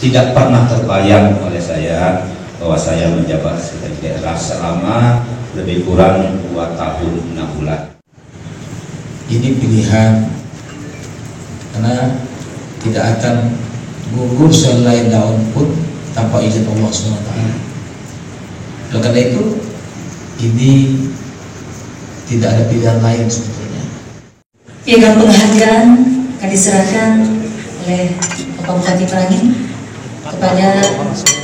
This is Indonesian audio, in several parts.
Tidak pernah terbayang oleh saya bahwa saya menjabat sebagai daerah selama lebih kurang 2 tahun 6 bulan. Ini pilihan karena tidak akan gugur selai daun pun tanpa izin Allah SWT. Oleh karena itu, ini tidak ada pilihan lain sebetulnya. Piagam penghargaan akan diserahkan oleh Bapak Bupati Merangin kepada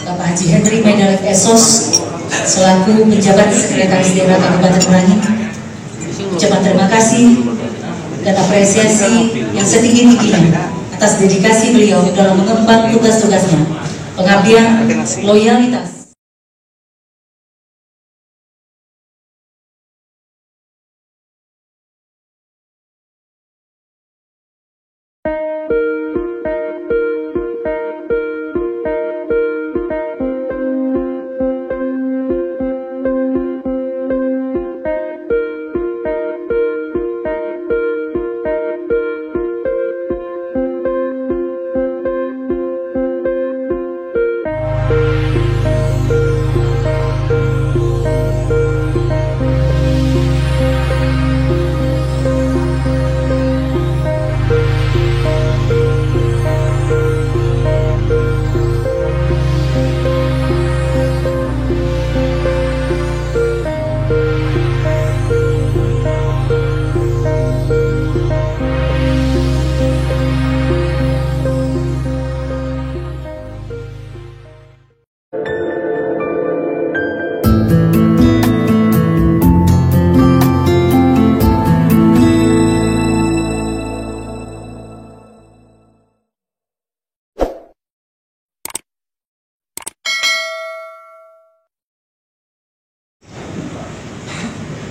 Bapak Haji Henry Maidalef Esos selaku penjabat Sekretaris Daerah Kabupaten Merangin. Ucapan terima kasih dan apresiasi yang setinggi-tingginya atas dedikasi beliau dalam mengemban tugas-tugasnya, pengabdian, loyalitas.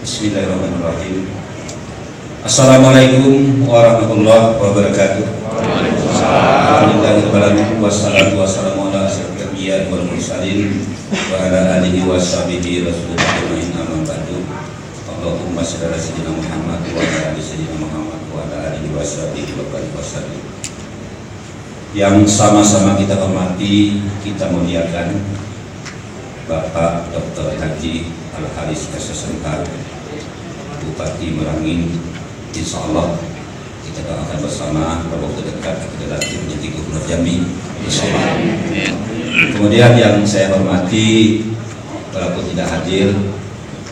Bismillahirrahmanirrahim. Assalamualaikum warahmatullahi wabarakatuh. Alhamdulillahirrahmanirrahim. Wassalatu wassalamu ala asyrafil anbiya'i wal mursalin wa ala alihi wa sahbihi rasulillah amma ba'du. Allahumma shalli ala sayyidina Muhammad wa ala ali sayyidina Muhammad wa ala alihi wa sahbihi wa barik wasallim. Yang sama-sama kita hormati, kita muliakan Bapak Dr. Haji Al-Haris Kasasengkar, Bupati Merangin. Insya Allah kita doakan bersama bahwa dekat kita nanti menjadi Gubernur Jambi, insya Allah. Kemudian yang saya hormati, walaupun tidak hadir,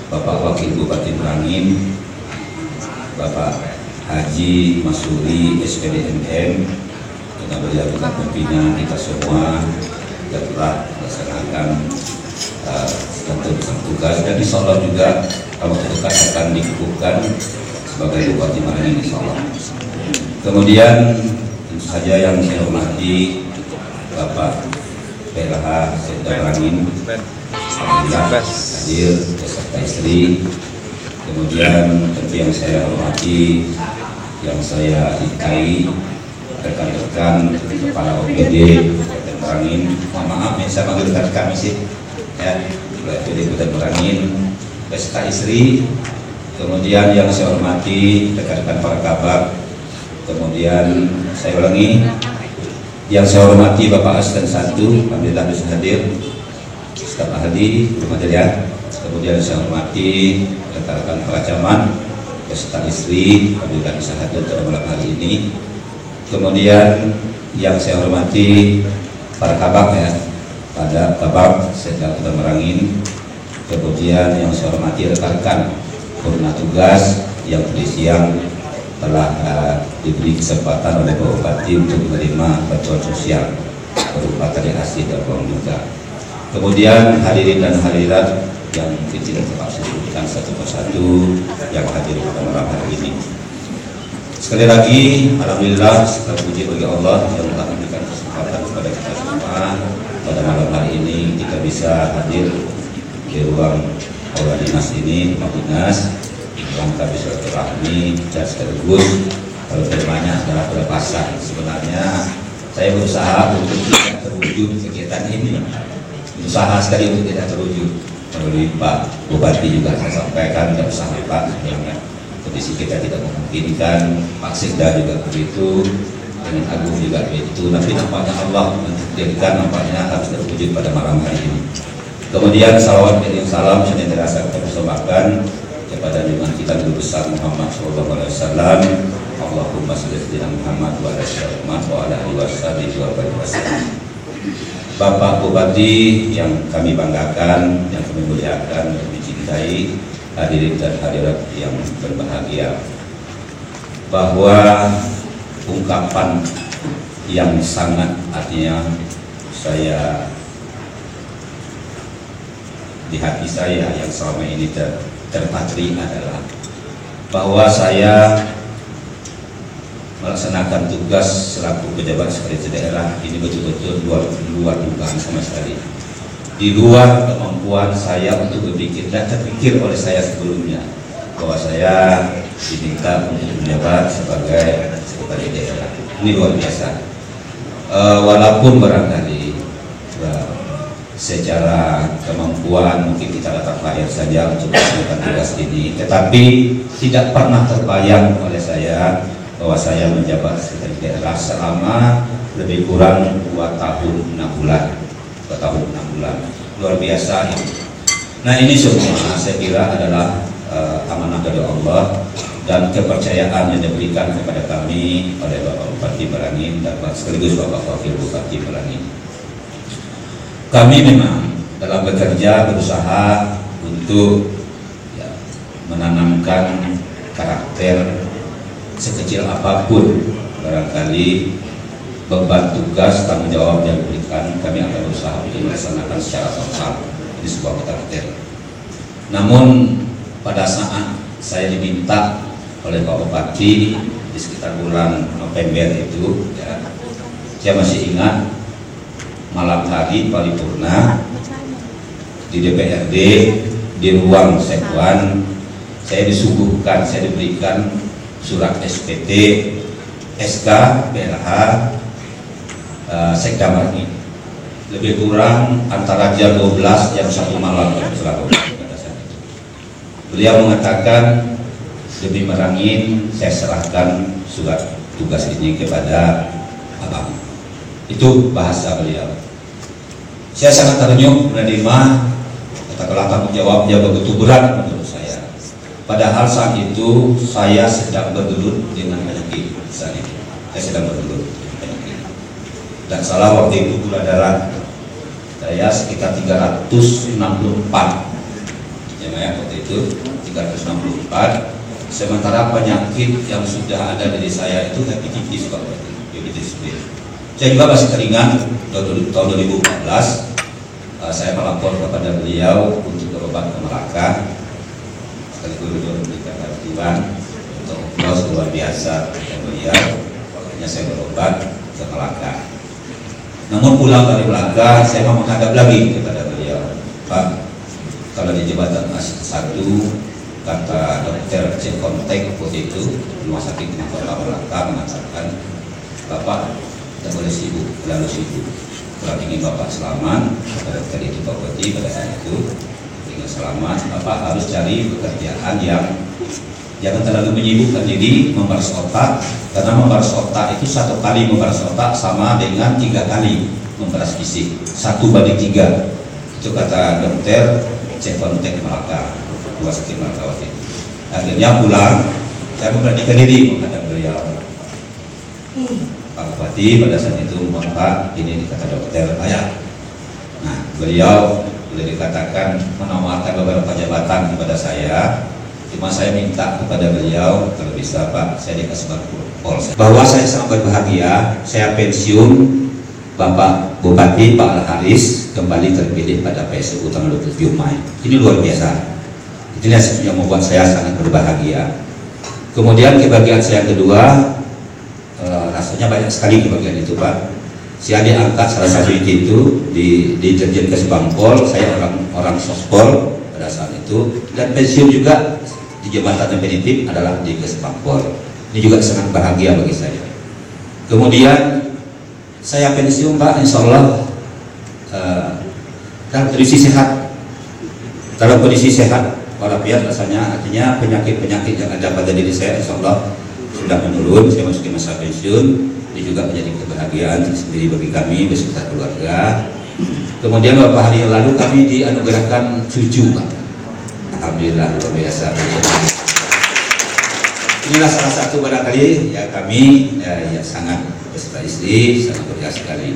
Bapak Wakil Bupati Merangin, Bapak Haji Masuri SPDMM, karena beliau juga pembina kita semua yang telah melaksanakan tentu tugas, dan insya Allah juga kalau terdekat akan dikukuhkan sebagai Bupati Merangin, insya Allah. Kemudian tentu saja yang saya hormati Bapak PLH Sekda Merangin, alhamdulillah hadir beserta istri. Kemudian tentu yang saya hormati, yang saya cintai, rekan-rekan kepala OPD Kabupaten Merangin. Mohon maaf ya, saya panggil rekan kami sih ya, OPD Kabupaten Merangin beserta istri. Kemudian yang saya hormati rekan-rekan para kabak. Kemudian saya ulangi, yang saya hormati Bapak Asisten 1, alhamdulillah bisa hadir, staf ahli belum hadir ya. Kemudian saya hormati rekan-rekan para camat beserta istri, alhamdulillah bisa hadir pada malam hari ini. Kemudian yang saya hormati para kabak ya, pada kabak Sekda Kabupaten Merangin. Kemudian yang saya hormati rekan-rekan purna tugas yang tadi siang telah diberi kesempatan oleh Bapak Bupati untuk menerima bantuan sosial berupa tadi asli dan uang juga. Kemudian hadirin dan hadirat yang mungkin tidak terpaksa disebutkan satu persatu yang hadir pada malam hari ini. Sekali lagi, alhamdulillah, segala puji bagi Allah yang telah memberikan kesempatan kepada kita semua pada malam hari ini kita bisa hadir di ruang aula dinas ini, rumah dinas, rangka bersilaturahmi dan sekaligus kalau temanya adalah pelepasan. Sebenarnya saya berusaha untuk tidak terwujud kegiatan ini, berusaha sekali untuk tidak terwujud. Melalui Pak Bupati juga saya sampaikan tidak usah Pak, kondisi kita tidak memungkinkan. Pak Sekda juga begitu. dengan agung juga itu, tapi nampaknya Allah mentakdirkan nampaknya harus terwujud pada malam hari ini. Kemudian salawat dan salam senantiasa kita persembahkan kepada junjungan kita Guru besar Muhammad SAW. Allahumma sholli ala Muhammad wa ala alihi wasallam. Bapak Bupati yang kami banggakan, yang kami muliakan, yang kami cintai, hadirin dan hadirat yang berbahagia, bahwa ungkapan yang sangat artinya saya di hati saya yang selama ini terpatri adalah bahwa saya melaksanakan tugas selaku pejabat sekretaris daerah ini betul-betul luar dugaan sama sekali, di luar kemampuan saya untuk berpikir dan terpikir oleh saya sebelumnya bahwa saya diminta untuk menjabat sebagai sekretaris daerah. Ini luar biasa. Walaupun barangkali secara kemampuan mungkin kita datang lahir saja untuk melakukan tugas ini, tetapi tidak pernah terbayang oleh saya bahwa saya menjabat sekretaris daerah selama lebih kurang 2 tahun 6 bulan. 2 tahun 6 bulan, luar biasa ini. Nah, ini semua saya kira adalah amanah dari Allah dan kepercayaan yang diberikan kepada kami oleh Bapak Bupati Merangin dan sekaligus Bapak Wakil Bupati Merangin. Kami memang dalam bekerja berusaha untuk menanamkan karakter sekecil apapun barangkali beban tugas tanggung jawab yang diberikan, kami akan berusaha untuk melaksanakan secara total. Ini sebuah karakter. Namun pada saat saya diminta oleh Pak Bupati di sekitar bulan November itu, saya masih ingat malam hari paripurna di DPRD di ruang Sekwan, saya disuguhkan, saya diberikan surat SPT SK PLH Sekda Merangin, lebih kurang antara jam 12 jam 1 malam selalu. Beliau mengatakan demi Merangin saya serahkan surat tugas ini kepada Abang. Itu bahasa beliau. Saya sangat terenyuh menerima katakanlah tanggung jawabnya begitu berat menurut saya. Padahal saat itu saya sedang bergelut dengan penyakit saat itu. Saya sedang bergelut dengan penyakit. Dan salah waktu itu gula darah saya sekitar 364. Ya, waktu itu 364. Sementara penyakit yang sudah ada dari saya itu hepatitis Pak, hepatitis B. Saya juga masih teringat tahun 2014 saya melapor kepada beliau untuk berobat ke Melaka, sekaligus memberikan bantuan untuk beliau luar biasa dan beliau, akhirnya saya berobat ke Melaka. Namun pulang dari Melaka saya mau menghadap lagi kepada beliau, Pak, kalau di jembatan 1 kata dokter Cekontek waktu itu rumah sakit Kota Melaka mengatakan, Bapak tidak boleh sibuk, terlalu sibuk. Kalau ingin Bapak selamat, pada dokter itu Pak Bupati pada saat itu ingin selamat, Bapak harus cari pekerjaan yang jangan terlalu menyibukkan diri memeras otak, karena memeras otak itu 1 kali memeras otak sama dengan 3 kali memeras fisik, 1/3. Itu kata dokter Cekontek Melaka, Rumah Sakit Melaka waktu itu. Akhirnya pulang, saya memberanikan diri menghadap beliau. Pak Bupati pada saat itu, Pak, ini dikata dokter ayah. Nah, beliau boleh dikatakan menawarkan beberapa jabatan kepada saya. Cuma saya minta kepada beliau kalau bisa Pak, saya dikasih Polsek. Bahwa saya sangat berbahagia, saya pensiun, Bapak Bupati Pak Al-Haris kembali terpilih pada PSU tanggal 27 Mei. Ini luar biasa. Inilah yang membuat saya sangat berbahagia. Kemudian kebahagiaan saya kedua, rasanya banyak sekali kebahagiaan itu Pak. Saya diangkat salah satu itu di Dirjen Kesbangpol, saya orang sospol pada saat itu, dan pensiun juga di jabatan definitif adalah di Kesbangpol. Ini juga sangat bahagia bagi saya. Kemudian saya pensiun Pak, insya Allah dalam kondisi sehat. Dalam kondisi sehat walafiat rasanya, artinya penyakit-penyakit yang ada pada diri saya insya Allah sudah menurun. Saya masukin masa pensiun. Ini juga menjadi kebahagiaan tersendiri bagi kami beserta keluarga. Kemudian beberapa hari yang lalu kami dianugerahkan cucu, Pak. Alhamdulillah, luar biasa. Inilah salah satu barangkali ya kami ya sangat beserta istri sangat berjasa sekali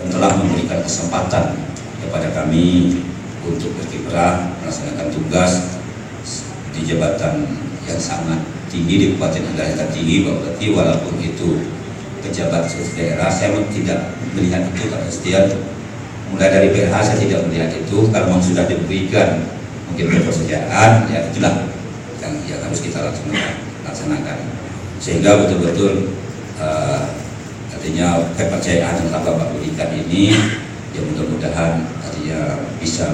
dan telah memberikan kesempatan kepada kami untuk berkiprah melaksanakan tugas di jabatan yang sangat tinggi di Kabupaten Anggara tinggi. Berarti walaupun itu pejabat daerah, saya tidak melihat itu karena setiap mulai dari PH saya tidak melihat itu. Kalau memang sudah diberikan mungkin kepersediaan, ya itulah yang harus kita laksanakan sehingga betul-betul artinya kepercayaan yang telah Bapak berikan ini ya mudah-mudahan artinya bisa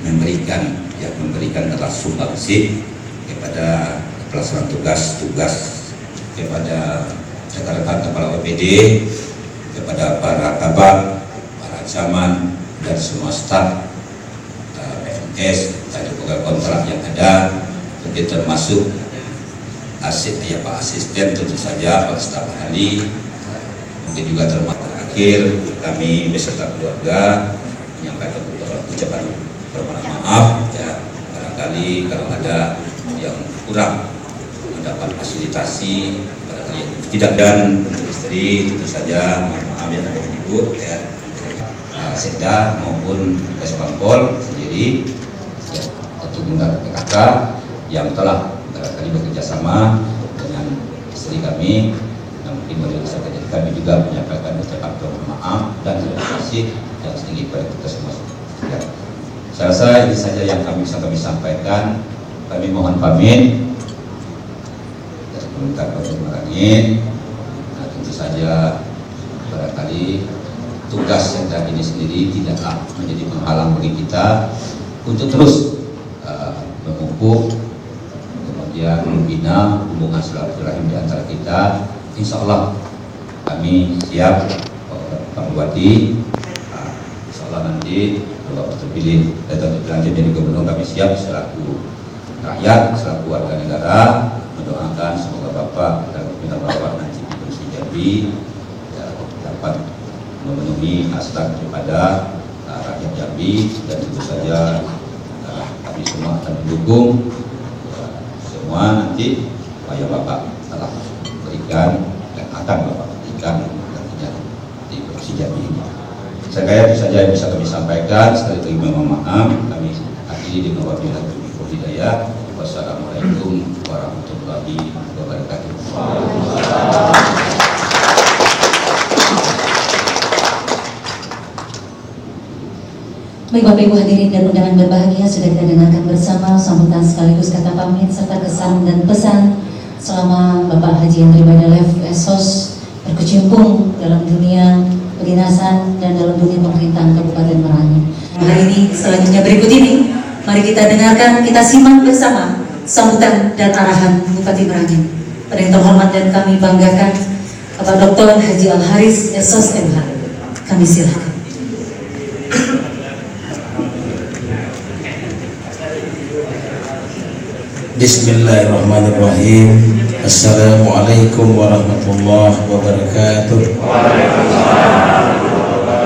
memberikan adalah sumbangsi kepada pelaksanaan tugas kepada rekan-rekan kepala OPD, kepada para kabak, para camat dan semua staf PNS dan pegawai kontrak yang ada, tentu termasuk Pak Asisten tentu saja, Pak Staf Ahli, mungkin juga termasuk akhir kami beserta keluarga menyampaikan ucapan permohonan maaf ya barangkali kalau ada yang kurang mendapat fasilitasi barangkali yang tidak, dan untuk istri tentu saja maaf yang ada menyebut ya Sekda maupun Kesbangpol sendiri ya, untuk mengundang PKK yang telah barangkali bekerja sama dengan istri kami yang mungkin bisa jadi kami juga menyampaikan ucapan permohonan maaf dan terima kasih yang setinggi kepada kita semua ya. Saya rasa ini saja yang kami sampaikan. Kami mohon pamit. Minta Merangin. Nah, tentu saja barangkali tugas Sekda ini sendiri tidaklah menjadi penghalang bagi kita untuk terus memupuk kemudian membina hubungan silaturahim di antara kita. Insya Allah kami siap Pak Bupati. Insya Allah nanti kalau terpilih dan terpilih jadi gubernur, kami siap selaku rakyat, selaku warga negara mendoakan semoga Bapak dan pemerintah Bapak nanti di Provinsi Jambi ya, dapat memenuhi hasrat daripada rakyat Jambi, dan tentu saja kami semua akan mendukung semua nanti upaya Bapak telah berikan dan akan Bapak berikan nantinya di Provinsi Jambi ini. Saya kira itu saja yang bisa kami sampaikan. Sekali lagi mohon maaf, kami akhiri dengan wabillahi taufiq hidayah. Wassalamualaikum warahmatullahi wabarakatuh. Baik Bapak Ibu hadirin dan undangan berbahagia, sudah kita dengarkan bersama sambutan sekaligus kata pamit serta kesan dan pesan selama Bapak Haji Hendri Baidalev Esos berkecimpung dalam dunia kedinasan dan dalam dunia pemerintahan Kabupaten Merangin. Hari ini selanjutnya berikut ini, mari kita dengarkan, kita simak bersama sambutan dan arahan Bupati Merangin. Pada yang terhormat dan kami banggakan Bapak Dr. Haji Al-Haris Esos MH. Kami silakan. Bismillahirrahmanirrahim. Assalamualaikum warahmatullahi wabarakatuh.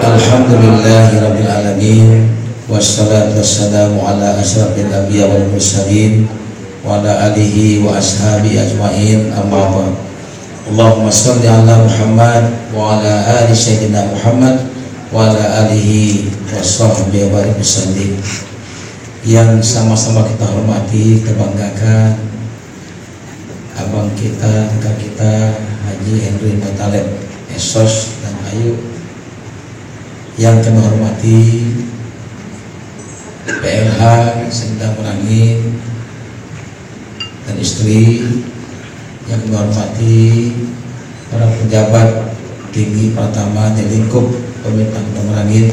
Alhamdulillahirabbil alamin. Wassalatu wassalamu ala asyrafil anbiya wal mursalin wa ala alihi wa ashabi ajmain. Amma ba'd. Allahumma shalli ala Muhammad wa ala ali sayyidina Muhammad wa ala alihi wa sahbihi wa sallim. Yang sama-sama kita hormati, kita banggakan abang kita, kakak kita Haji Hendri Baidalev Esos dan Ayu. Yang kami hormati PLH Sekda Merangin dan istri. Yang kami hormati para pejabat tinggi pertama di lingkup pemerintahan Merangin.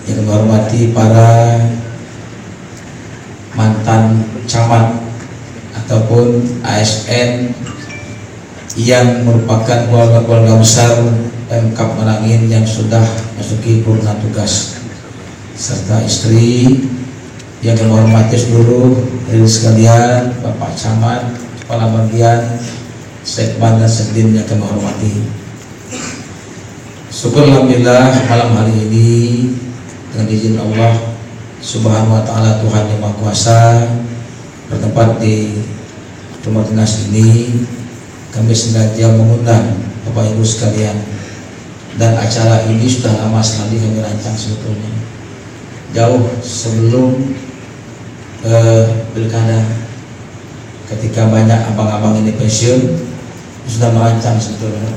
Yang kami hormati para mantan camat ataupun ASN yang merupakan keluarga besar Pemkab Merangin yang sudah masuki purna tugas, serta istri. Yang kami hormati seluruh hadirin sekalian, Bapak Camat, Kepala Bagian, Sekman dan Sekdin yang kami hormati. Syukur alhamdulillah malam hari ini dengan izin Allah Subhanahu wa taala Tuhan yang Maha Kuasa bertempat di rumah dinas ini, kami sengaja mengundang Bapak Ibu sekalian, dan acara ini sudah lama sekali kami rancang sebetulnya, jauh sebelum pilkada, ketika banyak abang-abang ini pensiun sudah merancang sebetulnya,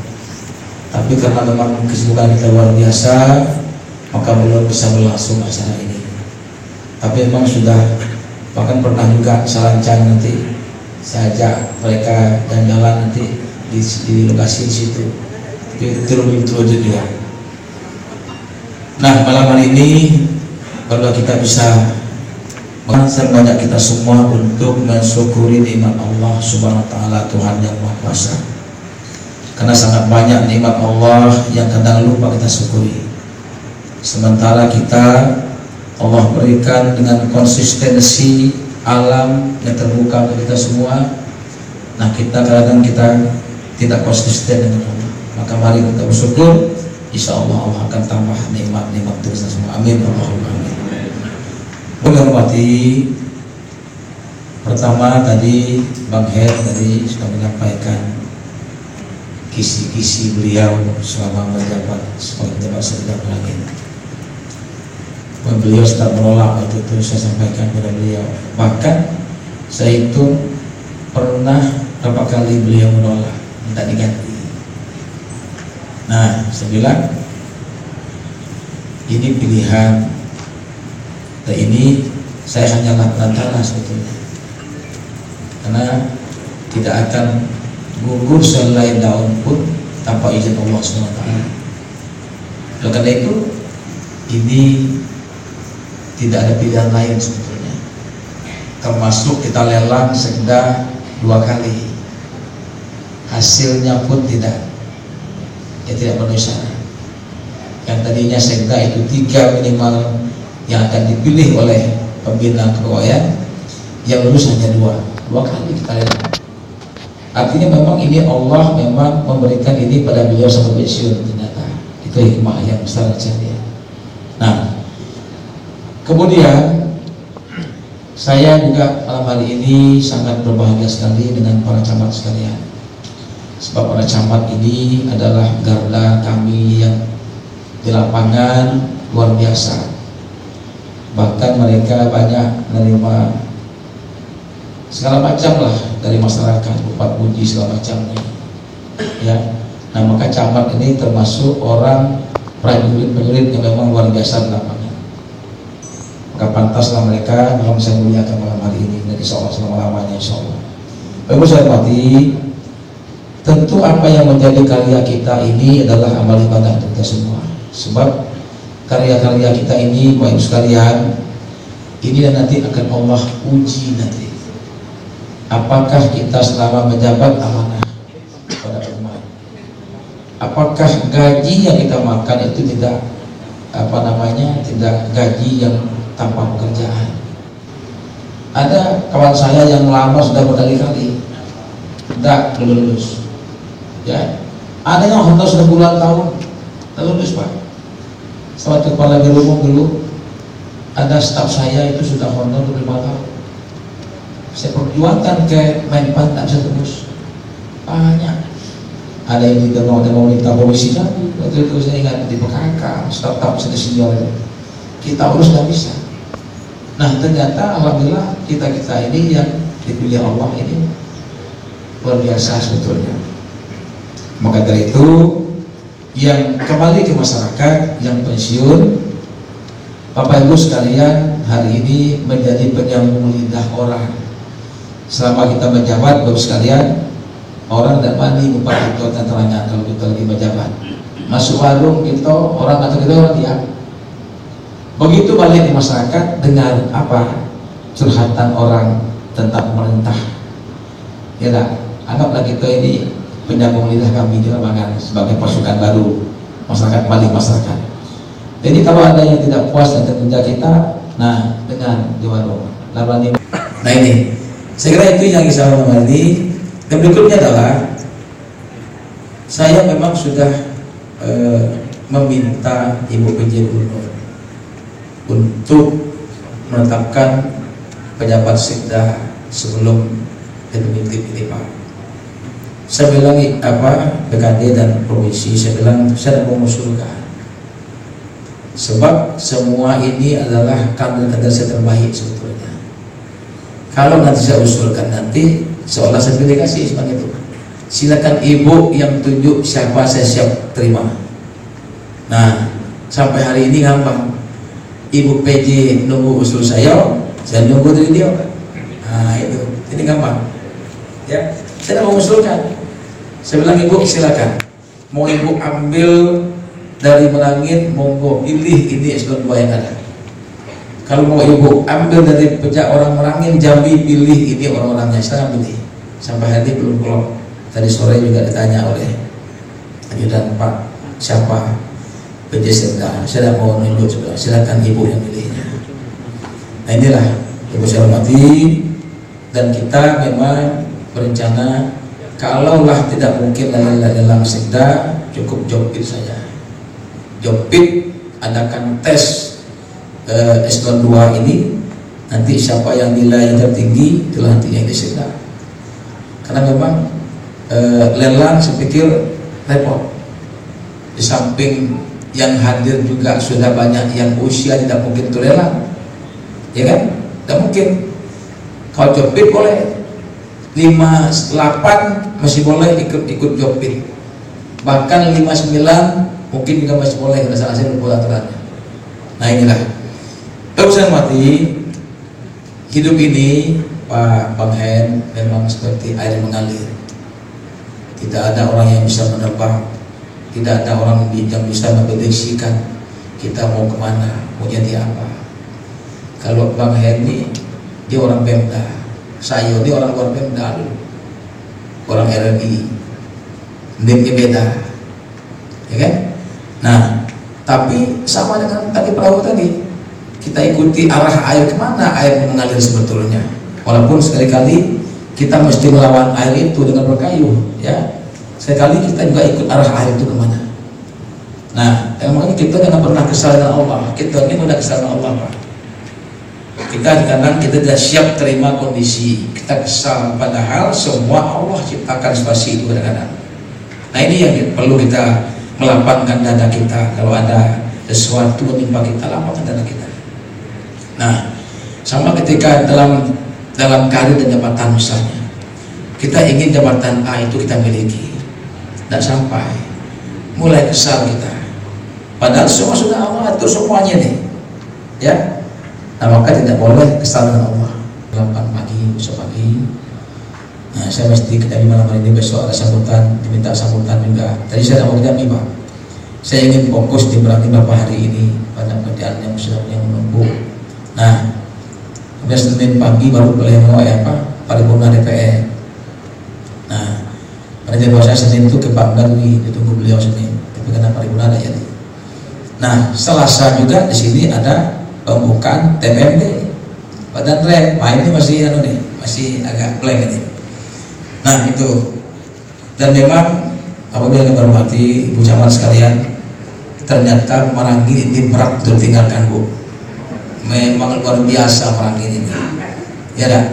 tapi karena memang kesibukan kita luar biasa maka belum bisa berlangsung acara ini. Tapi memang sudah, bahkan pernah juga saya rancang nanti saya ajak mereka jalan-jalan nanti di lokasi di situ, belum terwujud juga. Nah, malam hari ini kalau kita bisa mengajak kita semua untuk mensyukuri nikmat Allah Subhanahu wa taala Tuhan yang Maha Kuasa. Karena sangat banyak nikmat Allah yang kadang lupa kita syukuri. Sementara kita Allah berikan dengan konsistensi alam yang terbuka untuk kita semua. Nah, kita kadang kita tidak konsisten dengan Allah. Maka mari kita bersyukur, insya Allah Allah akan tambah nikmat-nikmat terus semua. Amin Allahumma amin. Menghormati, pertama tadi Bang Her tadi sudah menyampaikan kisi-kisi beliau selama menjabat sebagai pejabat serdang langit. Beliau sudah menolak waktu itu saya sampaikan kepada beliau. Bahkan saya itu pernah berapa kali beliau menolak, minta diganti. Nah, saya bilang ini pilihan, dan ini saya hanyalah perantara sebetulnya, karena tidak akan gugur selai daun pun tanpa izin Allah SWT. Oleh karena itu ini tidak ada pilihan lain sebetulnya, termasuk kita lelang sekda 2 kali, hasilnya pun tidak memenuhi syarat. Yang tadinya sekda itu 3 minimal yang akan dipilih oleh pembina kepegawaian, yang lulus hanya 2 kali kita lelang. Artinya memang ini Allah memang memberikan ini pada beliau sampai pensiun, ternyata itu hikmah yang besar saja. Nah, kemudian saya juga malam hari ini sangat berbahagia sekali dengan para camat sekalian, sebab para camat ini adalah garda kami yang di lapangan luar biasa. Bahkan mereka banyak menerima segala macam lah dari masyarakat, upah puji segala macamnya, ya. Nah, maka camat ini termasuk orang prajurit-prajurit yang memang luar biasa di lapangan. Maka pantaslah mereka memang saya muliakan malam hari ini, dan insya Allah selama-lamanya insya Allah. Bapak saya hormati, tentu apa yang menjadi karya kita ini adalah amal ibadah kita semua. Sebab karya-karya kita ini, Bapak Ibu sekalian, ini dan nanti akan Allah uji nanti. Apakah kita selama menjabat amanah pada umat, apakah gaji yang kita makan itu tidak tidak gaji yang tanpa pekerjaan. Ada kawan saya yang lama sudah berkali-kali tidak lulus, ya. Ada yang honor sudah puluhan tahun tidak lulus, Pak. Sahabat kepala biro umum dulu ada staf saya itu sudah honor 5 tahun. Saya perjuangkan ke Menpan tak bisa tembus, banyak. Ada yang mau minta komisi lagi. Waktu itu saya ingat di PKK startup senior itu kita urus tidak bisa. Nah, ternyata alhamdulillah kita ini yang dipilih Allah ini luar biasa sebetulnya. Maka dari itu yang kembali ke masyarakat yang pensiun, Bapak Ibu sekalian, hari ini menjadi penyambung lidah orang. Selama kita menjabat, Bapak sekalian, orang tidak mandi mumpah kita tenteranya kalau kita lagi menjabat. Masuk warung kita, orang atau kita orang diam. Begitu balik di masyarakat, dengar apa curhatan orang tentang pemerintah. Ya tak? Anggaplah kita ini penyambung lidah kami di lapangan sebagai pasukan baru masyarakat balik masyarakat. Jadi kalau ada yang tidak puas dengan kerja kita, nah dengar di warung. Nah ini. Saya kira itu yang bisa mengerti. Dan berikutnya adalah Saya memang sudah meminta Ibu PJ Gubernur untuk menetapkan pejabat sekda sebelum definitif ini Pak. Saya bilang PKD dan provinsi, saya bilang saya tidak mengusulkan, sebab semua ini adalah kader-kader saya terbaik sebetulnya. Kalau nanti saya usulkan, nanti seolah saya delegasi seperti itu. Silakan Ibu yang tunjuk siapa, saya siap terima. Nah, sampai hari ini gampang. Ibu PJ nunggu usul saya nunggu dari dia. Nah itu, ini gampang. Ya, saya tidak mengusulkan. Saya bilang Ibu silakan. Mau Ibu ambil dari Merangin, monggo pilih ini eselon 2 yang ada. Kalau mau Ibu ambil dari pejak orang Merangin, Jambi, pilih ini orang-orangnya. Saya pilih. Sampai hari ini belum keluar. Tadi sore juga ditanya oleh ajudan Pak siapa PJ Sekda. Saya tidak mau nunjuk, silakan Ibu yang pilihnya. Nah inilah Ibu saya hormati, dan kita memang berencana kalaulah tidak mungkin dalam Sekda, cukup Jopit saja. Jopit adakan tes eselon 2 ini, nanti siapa yang nilai tertinggi itulah nanti yang di Sekda. Karena memang lelang saya pikir repot. Di samping yang hadir juga sudah banyak yang usia tidak mungkin itu lelang, ya kan? Tidak mungkin. Kalau Jopit boleh 58 masih boleh ikut Jopit, bahkan 59 mungkin juga masih boleh, kalau salah saya lupa aturannya. Nah inilah terus saya mati hidup ini Pak Bang Hen memang seperti air mengalir. Tidak ada orang yang bisa menebak, tidak ada orang yang bisa memprediksikan kita mau kemana, mau jadi apa. Kalau Bang Hen ini dia orang Pemda, saya ini orang luar Pemda dulu, orang RRI, ini beda, ya kan? Nah, tapi sama dengan tadi perahu tadi, kita ikuti arah air kemana air mengalir sebetulnya. Walaupun sekali-kali kita mesti melawan air itu dengan berkayu, ya. Sekali kita juga ikut arah air itu kemana. Nah, makanya kita jangan pernah kesal dengan Allah. Kita ini udah kesal dengan Allah, Pak. Kita kadang kita tidak siap terima kondisi, kita kesal, padahal semua Allah ciptakan situasi itu kadang-kadang. Nah ini yang perlu kita melapangkan dada kita. Kalau ada sesuatu menimpa kita, lapangkan dada kita. Nah, sama ketika dalam karir dan jabatan misalnya, kita ingin jabatan A itu kita miliki, tidak sampai, mulai kesal kita. Padahal semua sudah Allah atur semuanya nih, ya. Nah maka tidak boleh kesal dengan Allah. 8 pagi, besok pagi. Nah saya mesti dari malam hari ini, besok ada sambutan, diminta sambutan juga. Tadi saya tidak mau kerja Pak. Saya ingin fokus di berarti beberapa hari ini pada pekerjaan yang sudah yang menunggu. Nah, kemudian Senin pagi baru pleno paripurna DPR. Nah, pada jadwal saya Senin itu ke Pak Garwi, ditunggu beliau Senin. Tapi karena paripurna ada jadi. Nah, Selasa juga di sini ada pembukaan TPMD Badan Rem. Nah ini masih agak blank ini. Nah itu, dan memang apabila kita hormati Ibu Camat sekalian, ternyata Merangin ini berat untuk tinggalkan Bu. Memang luar biasa Merangin ini. Ya dah,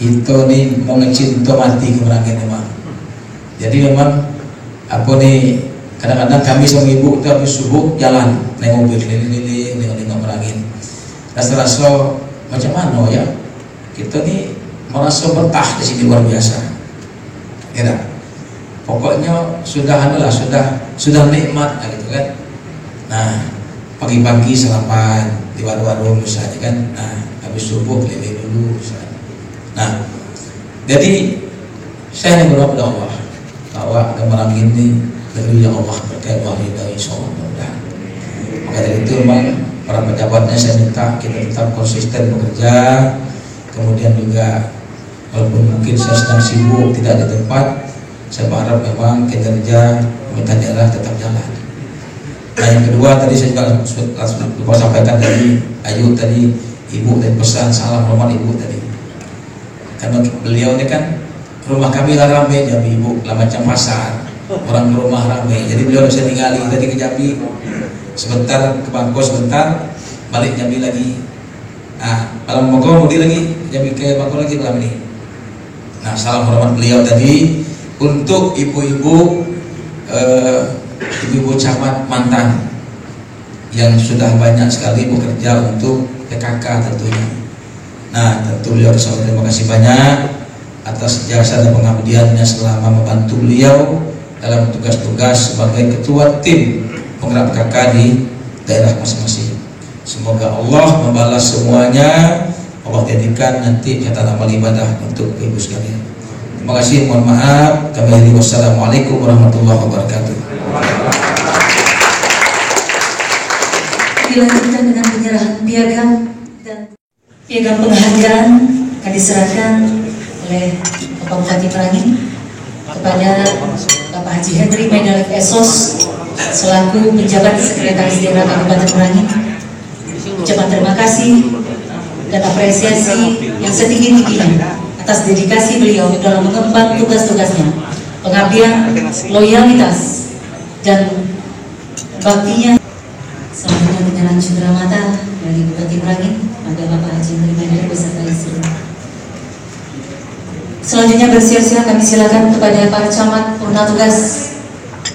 itu nih mau ngecinta mati ke Merangin memang. Jadi memang kadang-kadang kami sama Ibu itu habis subuh jalan naik mobil keliling-keliling nengok Merangin. Rasa-rasa macam mana ya? Kita nih merasa betah di sini luar biasa. Ya, pokoknya sudah nikmat gitu kan. Nah, pagi-pagi sarapan di warung-warung misalnya kan. Nah, habis subuh keliling dulu misalnya. Nah, jadi saya berdoa kepada Allah bahwa Merangin ini negeri yang Allah berkait wahidai insyaallah mudah. Maka dari itu memang para pejabatnya saya minta kita tetap konsisten bekerja. Kemudian juga walaupun mungkin saya sedang sibuk tidak di tempat, saya berharap memang kinerja pemerintah daerah tetap jalan. Nah yang kedua tadi saya juga lupa sampaikan tadi, Ayu tadi Ibu dan pesan salam hormat Ibu tadi. Karena beliau ini kan rumah kami lah ramai, jadi Ibu lah macam pasar. orang ke rumah ramai. Jadi beliau bisa tinggali tadi ke Jambi sebentar, ke Bangko sebentar, balik Jambi lagi. Nah, malam Bangko kemudian lagi Jambi ke Bangko lagi malam ini. Nah, salam hormat beliau tadi untuk ibu-ibu ibu-ibu camat mantan yang sudah banyak sekali bekerja untuk PKK tentunya. Nah, tentu beliau terima kasih banyak atas jasa dan pengabdiannya selama membantu beliau dalam tugas-tugas sebagai ketua tim penggerak PKK di daerah masing-masing. Semoga Allah membalas semuanya. Allah jadikan nanti catatan amal ibadah untuk ibu sekalian. Terima kasih, mohon maaf. Kami wassalamualaikum warahmatullahi wabarakatuh. Dilanjutkan dengan penyerahan piagam dan piagam penghargaan akan diserahkan oleh Bapak Bupati Merangin kepada Bapak Haji Henry Medalif Esos selaku penjabat Sekretaris Daerah Kabupaten Merangin. Ucapan terima kasih dan apresiasi yang setinggi-tingginya atas dedikasi beliau dalam mengemban tugas-tugasnya, pengabdian, loyalitas, dan baktinya. Selanjutnya penyerahan cendera mata dari Bupati Merangin pada Bapak Haji Henry Medalif beserta istri. Selanjutnya bersiap-siap kami silakan kepada para camat purna tugas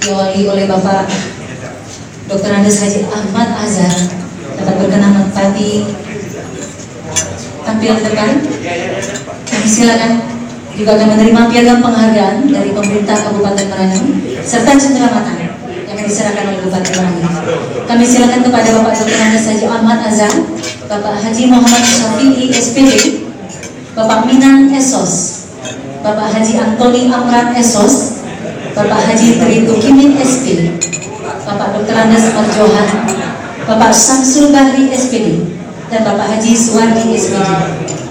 diwali oleh Bapak Dr. Andes Haji Ahmad Azhar dapat berkenan menempati tampil di depan. Kami silakan juga akan menerima piagam penghargaan dari pemerintah Kabupaten Merangin serta cendera mata yang akan diserahkan oleh Bupati Merangin. Kami silakan kepada Bapak Dr. Andes Haji Ahmad Azhar, Bapak Haji Muhammad Syafi'i SPD, Bapak Minang Esos, Bapak Haji Antoni Amran Esos, Bapak Haji Tri Tukimin SP, Bapak Dr. Andes Marjohan, Bapak Samsul Bahri SPD, dan Bapak Haji Suwardi SPD.